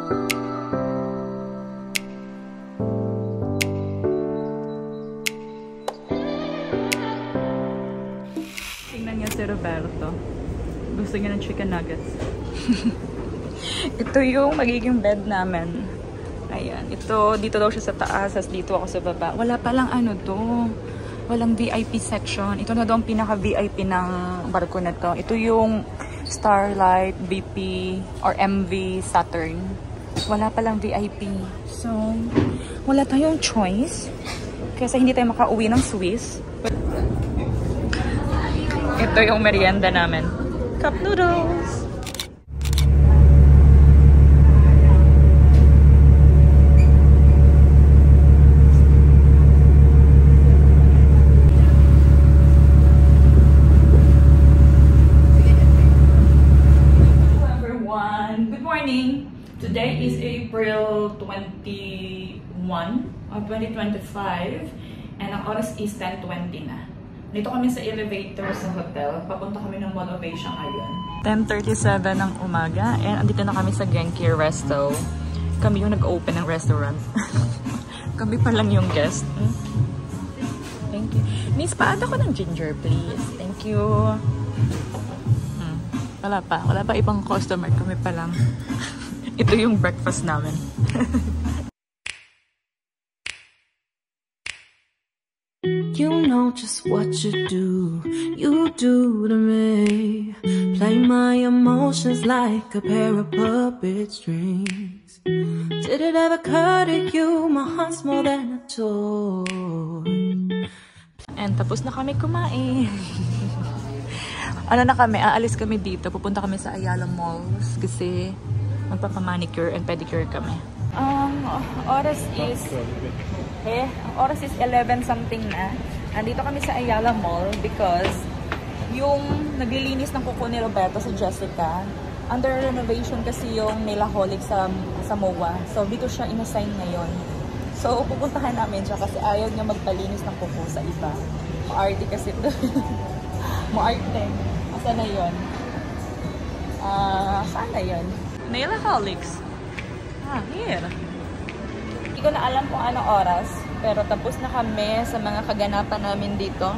Tingnan niya si Roberto. Gusto niya ng chicken nuggets. Ito yung magiging bed namin. Ayan. Ito, dito daw siya sa taas. As dito ako sa baba. Wala palang ano to. Walang VIP section. Ito na daw ang pinaka-VIP ng barko na to. Ito yung Starlight, VP, or MV Saturn. Wala palang VIP. So, wala tayong choice. Kasi hindi tayo makauwi ng Swiss. Ito yung merienda namin. Cup noodles! Today is April 21 of 2025 and ang oras is 10:20 na. Dito kami sa elevator sa hotel. Papunta kami ng Mall of Asia ngayon. 10:37 ng umaga and andito na kami sa Genki Resto. Kami yung nag-open ng restaurant. Kami pa lang yung guest. Thank you. Miss, paano ko ng ginger please? Thank you. Wala pa ibang customer. Kami pa lang. Ito yung breakfast namin. You know just what you do to me. Play my emotions like a pair of puppet strings. Did it ever occur to you my heart's more than a toy? And tapos na kami kumain. Ano na kami, aalis kami dito. Pupunta kami sa Ayala Malls kasi magpapamanicure and pedicure kami. Oras is 11 something na. Andito kami sa Ayala Mall because yung naglilinis ng kuko ni Roberto sa Jessica, under renovation kasi yung Nailaholic sa MOA. So dito siya inassign ngayon. So pupuntahan namin siya kasi ayaw niya magpalinis ng kuko sa iba. Maarte kasi ito. Maarte. Saan na yun? Saan na yun? Nailaholics. Here. Hindi ko na alam kung anong oras, pero tapos na kami sa mga kaganapan namin dito.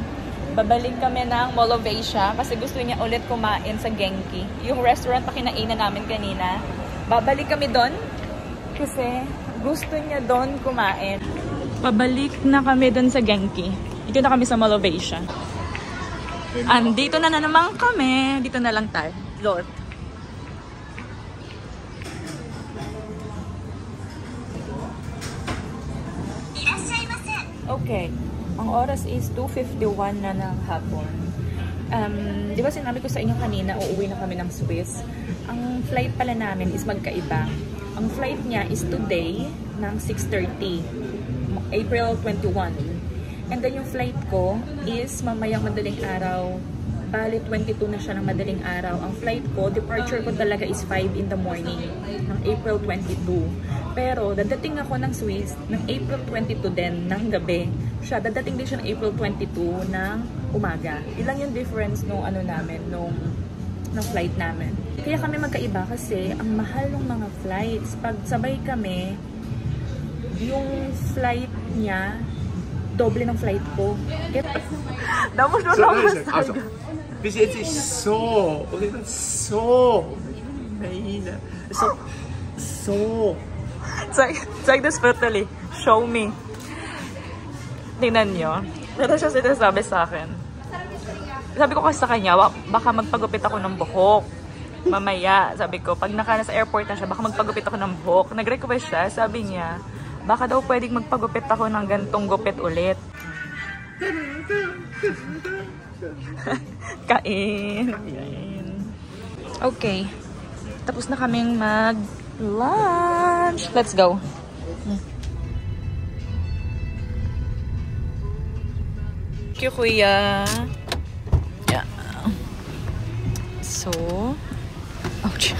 Babalik kami ng Mall of Asia kasi gusto niya ulit kumain sa Genki. Yung restaurant na kinainan namin kanina. Babalik kami doon kasi gusto niya doon kumain. Babalik na kami doon sa Genki. Dito na kami sa Mall of Asia. Andito na naman kami. Dito na lang tayo. Lord. Okay. Ang oras is 2:51 na ng hapon. Di ba sinabi ko sa inyo kanina, uuwi na kami ng Swiss. Ang flight pala namin is magkaiba. Ang flight niya is today ng 6:30. April 21. And then yung flight ko is mamayang madaling araw. Bali, 22 na siya ng madaling araw. Ang flight ko, departure ko talaga is 5 in the morning ng April 22. Pero, dadating ako ng Swiss ng April 22 din ng gabi. Siya, dadating din siya ng April 22 ng umaga. Ilang yung difference nung ano namin, nung flight namin. Kaya kami magkaiba kasi ang mahal ng mga flights. Pag sabay kami, yung flight niya, doble ng flight ko. Tapos mo lang bis jetzt ist so, okay, so, mahina. So. Check this photo, show me. Tingnan nyo. Ito siya sinasabi sa akin. Sabi ko kasi sa kanya, baka magpagupit ako ng buhok. Mamaya, sabi ko, pag nasa airport na siya, baka magpagupit ako ng buhok. Nag-request siya, sabi niya, baka daw pwedeng magpagupit ako ng gantong gupit ulit. Kain. Okay. Tapos na kaming mag-lunch. Let's go. Thank you, kuya. Yeah. So, ouch.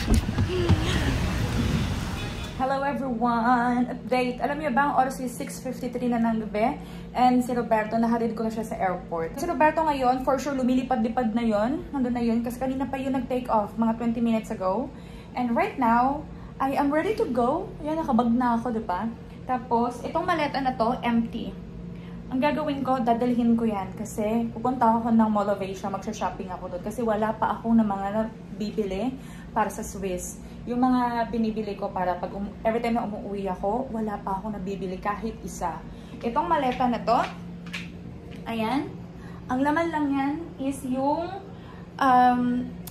Hello everyone! Update! Alam niyo ba, ang oras is 6:53 na ng gabi and si Roberto, nahatid ko na siya sa airport. Si Roberto ngayon, for sure, lumilipad-lipad na yon. Nandun na yun kasi kanina pa yun nag-take off, mga 20 minutes ago. And right now, I am ready to go. Ayan, nakabag na ako, diba? Tapos, itong maleta na to, empty. Ang gagawin ko, dadalhin ko yan kasi pupunta ako ng Mall of Asia, magsha-shopping ako doon kasi wala pa ako ng mga bibili para sa Swiss. Yung mga binibili ko para pag every time na umuwi ako, wala pa ako nabibili kahit isa. Itong maleta na to, ayan, ang laman lang yan is yung,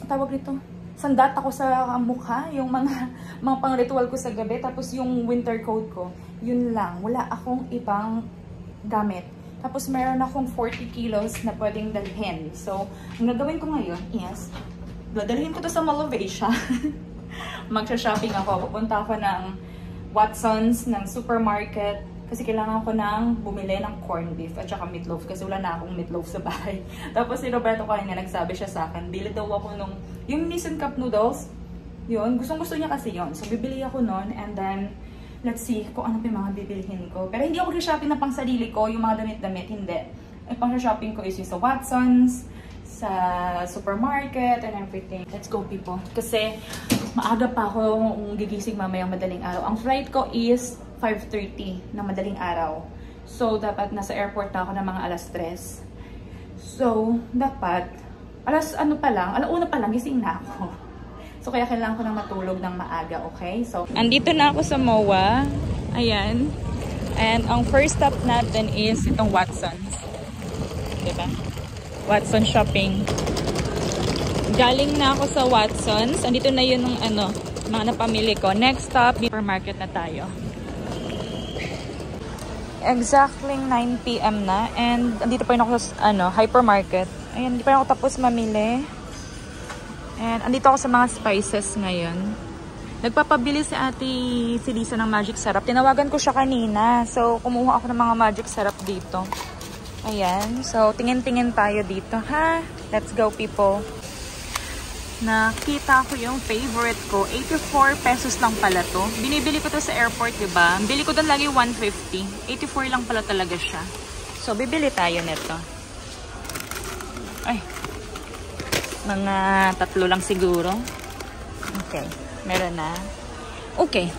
tawag dito, sandat ako sa mukha, yung mga pang-ritual ko sa gabi, tapos yung winter coat ko, yun lang. Wala akong ibang gamit. Tapos meron akong 40 kilos na pwedeng dalhin. So, ang gagawin ko ngayon is, dadalhin ko to sa Mall of Asia. Magsha-shopping ako. Pupunta ako ng Watsons, ng supermarket, kasi kailangan ko nang bumili ng corned beef at saka meatloaf kasi wala na akong meatloaf sa bahay. Tapos si Roberto kanina nagsabi siya sa akin, bili daw ako nung, yung Nissan Cup noodles, yun, gustong-gusto niya kasi yun. So bibili ako nun and then, let's see kung ano pa yung mga bibilihin ko. Pero hindi ako shopping na pang sarili ko, yung mga damit-damit, hindi. Ang pang shopping ko is yung sa Watsons, sa supermarket and everything. Let's go people. Kasi maaga pa ako gigising mamayang madaling araw. Ang flight ko is 5:30 na madaling araw. So, dapat nasa airport na ako ng mga alas 3. So, dapat, alauna pa lang, gising na ako. So, kaya kailangan ko nang matulog ng maaga, okay? So, andito na ako sa MOA. Ayan. And, ang first stop natin is itong Watsons. Diba? Watson shopping. Galing na ako sa Watsons. Andito na yun ng mga napamili ko. Next stop, supermarket na tayo. Exactly 9 PM na and andito pa rin ako sa hypermarket. Ayan, hindi pa rin ako tapos mamili. And andito ako sa mga spices ngayon. Nagpapabili si si Lisa ng magic syrup. Tinawagan ko siya kanina. So, kumuha ako ng mga magic syrup dito. Ayan. So, tingin-tingin tayo dito, ha? Let's go, people. Nakita ko yung favorite ko. 84 pesos lang pala to. Binibili ko to sa airport, diba? Bili ko doon lagi 150. 84 lang pala talaga siya. So, bibili tayo nito. Ay. Mga 3 lang siguro. Okay. Meron na. Okay.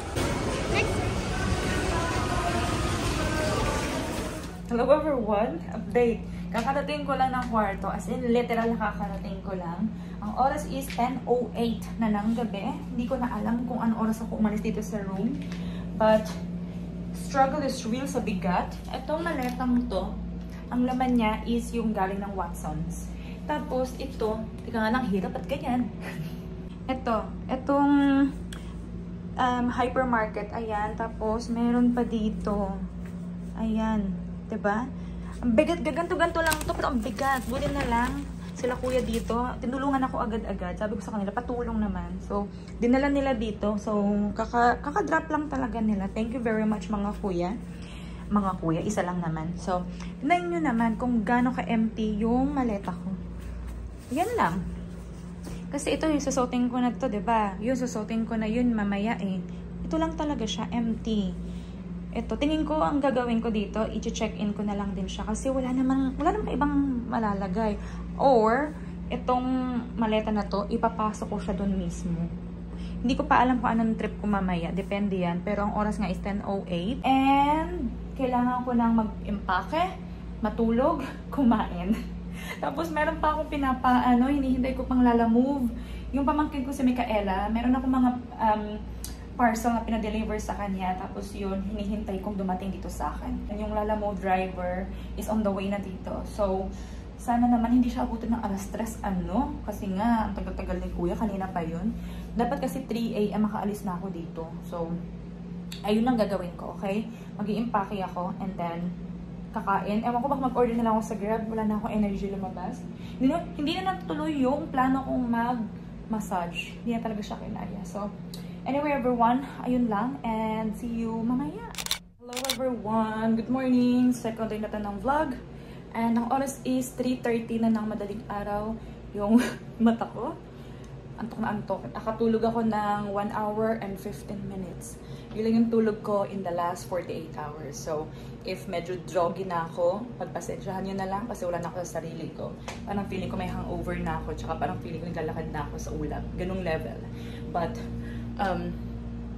Hello everyone. Update. Kakarating ko lang ng kwarto. As in, literal kakarating ko lang. Ang oras is 10:08 na ng gabi. Hindi ko na alam kung anong oras ako umalis dito sa room. But, struggle is real sa bigat. Itong maletang to, ang laman niya is yung galing ng Watsons. Tapos, ito, tika nga lang, hirap at ganyan. Itong hypermarket, ayan. Tapos, meron pa dito. Ayan. Diba? Ang bigat, ganto-ganto lang to, pero ang bigat. Buti na lang sila kuya dito. Tinulungan ako agad-agad. Sabi ko sa kanila, patulong naman. So, dinala nila dito. So, kaka-drop lang talaga nila. Thank you very much mga kuya. Mga kuya, isa lang naman. So, tignan nyo naman kung gaano ka-empty yung maleta ko. Yan lang. Kasi ito yung susuotin ko na to, diba? Yung susuotin ko na yun mamaya eh. Ito lang talaga siya, empty. Ito, tingin ko ang gagawin ko dito, i-check-in ko na lang din siya kasi wala namang ibang malalagay. Or, itong maleta na to, ipapasok ko siya doon mismo. Hindi ko pa alam kung anong trip ko mamaya, depende yan. Pero ang oras nga is 10:08. And, kailangan ko nang mag-impake, matulog, kumain. Tapos, meron pa akong hinihintay ko pang lalamove. Yung pamangkin ko si Micaela, meron akong mga parcel na pinadeliver sa kanya. Tapos yun, hinihintay kong dumating dito sa akin. And yung Lalamo driver is on the way na dito. So, sana naman hindi siya abutin ng alas 3 kasi nga, ang tagal-tagal ni kuya, kanina pa yun. Dapat kasi 3 AM makaalis na ako dito. So, ayun lang gagawin ko, okay? Mag-i-impake ako and then kakain. Ewan ko baka mag-order na lang ako sa Grab. Wala na akong energy lumabas. Hindi na natuloy yung plano kong mag-massage. Hindi na talaga siya kinaya. So, anyway everyone, ayun lang and see you mamaya. Hello everyone, good morning. Second day natin ng vlog. And ang oras is 3:30 na ng madaling araw. Yung mata ko, antok na antok. Nakatulog ako ng 1 hour and 15 minutes. Yun lang yung tulog ko in the last 48 hours. So, if medyo droggy na ako, pagpasensyahan nyo na lang kasi wala na ako sa sarili ko. Parang feeling ko may hangover na ako, tsaka parang feeling ko naglalakad na ako sa ulap. Ganong level. But,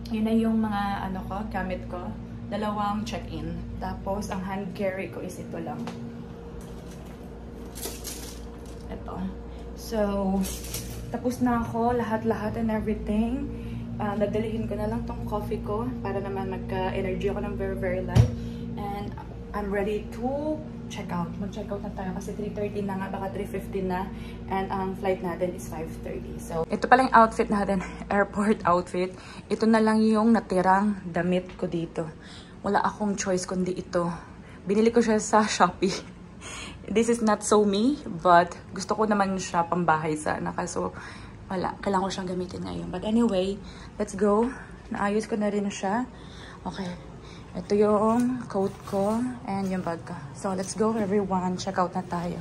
Yun na yung mga ano ko, gamit ko. 2 check-in. Tapos, ang hand carry ko is ito lang. Ito. So, tapos na ako. Lahat-lahat and everything. Nadalihin ko na lang tong coffee ko para naman magka-energy ako ng very light. And I'm ready to check out. Mag-check out na tayo kasi 3:30 na nga, baka 3:15 na. And ang flight natin is 5:30. So, ito pala yung outfit natin. Airport outfit. Ito na lang yung natirang damit ko dito. Wala akong choice kundi ito. Binili ko siya sa Shopee. This is not so me, but gusto ko naman siya pambahay sana. So, wala. Kailangan ko siyang gamitin ngayon. But anyway, let's go. Naayos ko na rin siya. Okay. Ito yung coat ko and yung bag ko. So, let's go everyone. Check out na tayo.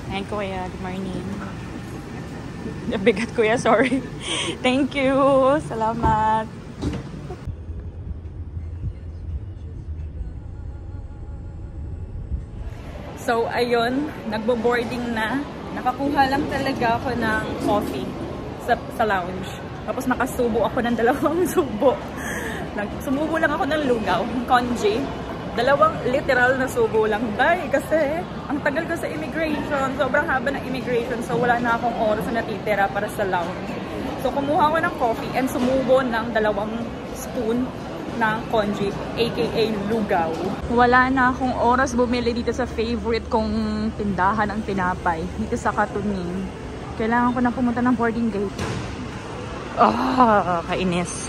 Ayan, Kuya. Good morning. Nabigat, Kuya. Sorry. Thank you. Salamat. So, ayun, nagbo-boarding na. Nakakuha lang talaga ako ng coffee sa lounge. Tapos nakasubo ako ng 2 subo. Sumubo lang ako ng lugaw, congee. 2 literal na subo lang. Dahil kasi, ang tagal ko sa immigration. Sobrang haba ng immigration. So, wala na akong oras na natitira para sa lounge. So, kumuha ko ng coffee and sumubo ng 2 spoon ng congee, aka lugaw. Wala na akong oras bumili dito sa favorite kong tindahan ng tinapay, dito sa Katunin. Kailangan ko na pumunta ng boarding gate. Kainis.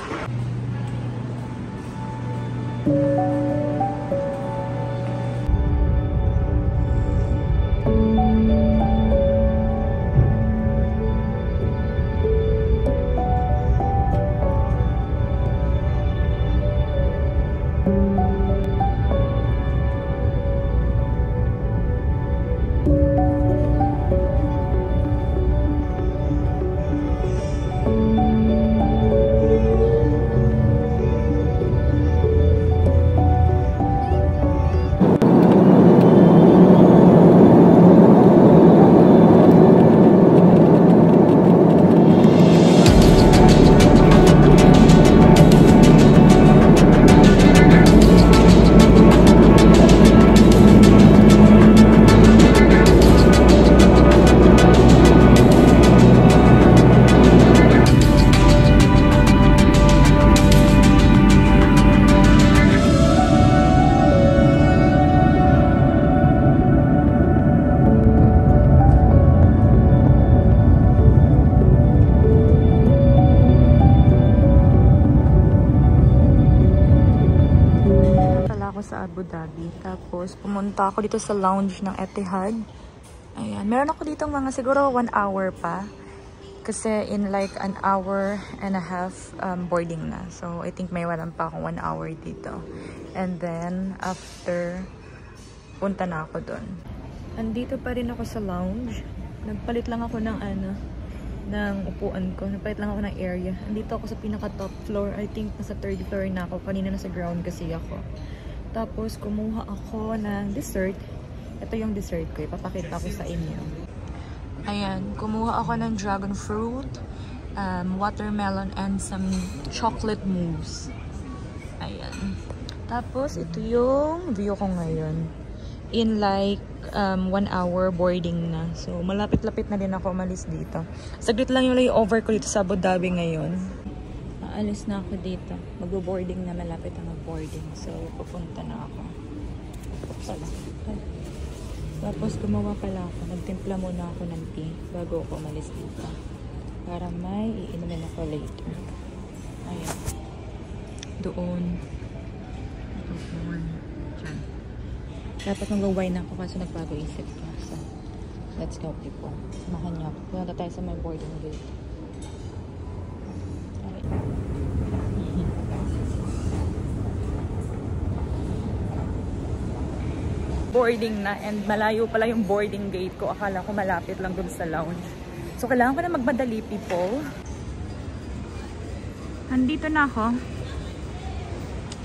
Abu Dhabi. Tapos, pumunta ako dito sa lounge ng Etihad. Ayan. Meron ako dito mga siguro 1 hour pa. Kasi in like an hour and a half boarding na. So, I think may walang pa akong 1 hour dito. And then, after, punta na ako doon. Andito pa rin ako sa lounge. Nagpalit lang ako ng ng upuan ko. Nagpalit lang ako ng area. Andito ako sa pinaka top floor. I think nasa 3rd floor na ako. Kanina nasa ground kasi ako. Tapos, kumuha ako ng dessert. Ito yung dessert ko. Ipapakita ko sa inyo. Ayan. Kumuha ako ng dragon fruit, watermelon, and some chocolate mousse. Ayan. Tapos, ito yung view ko ngayon. In like 1 hour boarding na. So, malapit-lapit na din ako umalis dito. Saglit lang yung layover ko dito sa Abu Dhabi ngayon. Alis na ako dito. Mag-boarding na, malapit ang mag-boarding. So, pupunta na ako. Tapos, gumawa pala ako. Nagtimpla muna ako ng tea bago ako umalis dito. Para may iinumin ako later. Ayan. Doon. Diyan. Dapat mag-wine ako kasi nagbago isip ko. So, let's go people. Samahan niyo ako. Punta tayo sa my boarding gate. Boarding na and malayo pala yung boarding gate ko. Akala ko malapit lang dun sa lounge. So, kailangan ko na magmadali, people. Nandito na ako.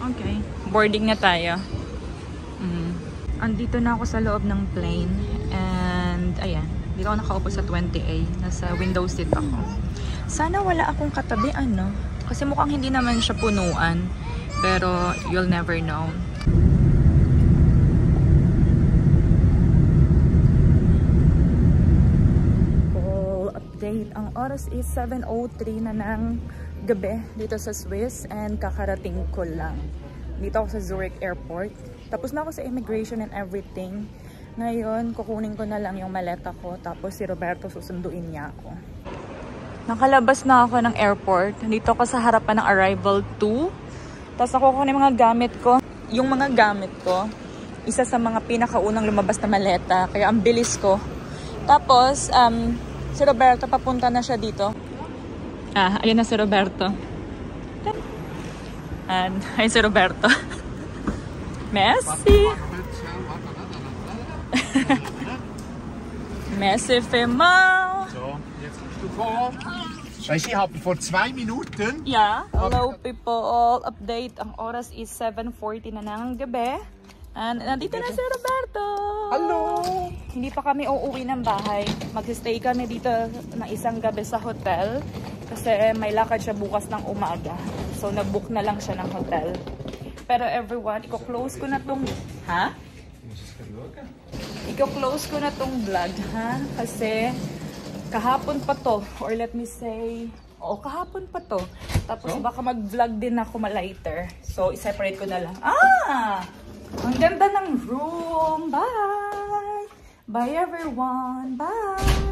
Okay. Boarding na tayo. Andito na ako sa loob ng plane. And, ayan. Dito ako nakaupo sa 20A. Nasa window seat ako. Sana wala akong katabi, ano? Kasi mukhang hindi naman siya punuan. Pero, you'll never know. Call update. Ang oras is 7:03 na ng gabi dito sa Swiss. And kakarating ko lang. Dito ako sa Zurich Airport. Tapos na ako sa immigration and everything. Ngayon, kukunin ko na lang yung maleta ko. Tapos si Roberto susunduin niya ako. Nakalabas na ako ng airport. Dito ako sa harapan ng arrival 2. Tapos ako kukunin yung mga gamit ko. Yung mga gamit ko, isa sa mga pinakaunang lumabas na maleta. Kaya ang bilis ko. Tapos, si Roberto, papunta na siya dito. Ayun na si Roberto. And, ayun si Roberto. Messi! Messi Femau! So, jetzt bist du vor. Weißt du, ich habe vor 2 Minuten. Yeah. Hello people! Update. Ang oras is 7:40 na ng gabi. And nandito na si Roberto! Hello! Hindi pa kami uuwi ng bahay. Mag-stay kami dito ng isang gabi sa hotel. Kasi may lakad siya bukas ng umaga. So nag-book na lang siya ng hotel. Pero everyone, i-close ko na tong... Ha? I-close ko na tong vlog, ha? Kasi kahapon pa to. Or let me say... kahapon pa to. Tapos baka mag-vlog din ako ma-later. So, i-separate ko na lang. Ang ganda ng room! Bye! Bye everyone! Bye!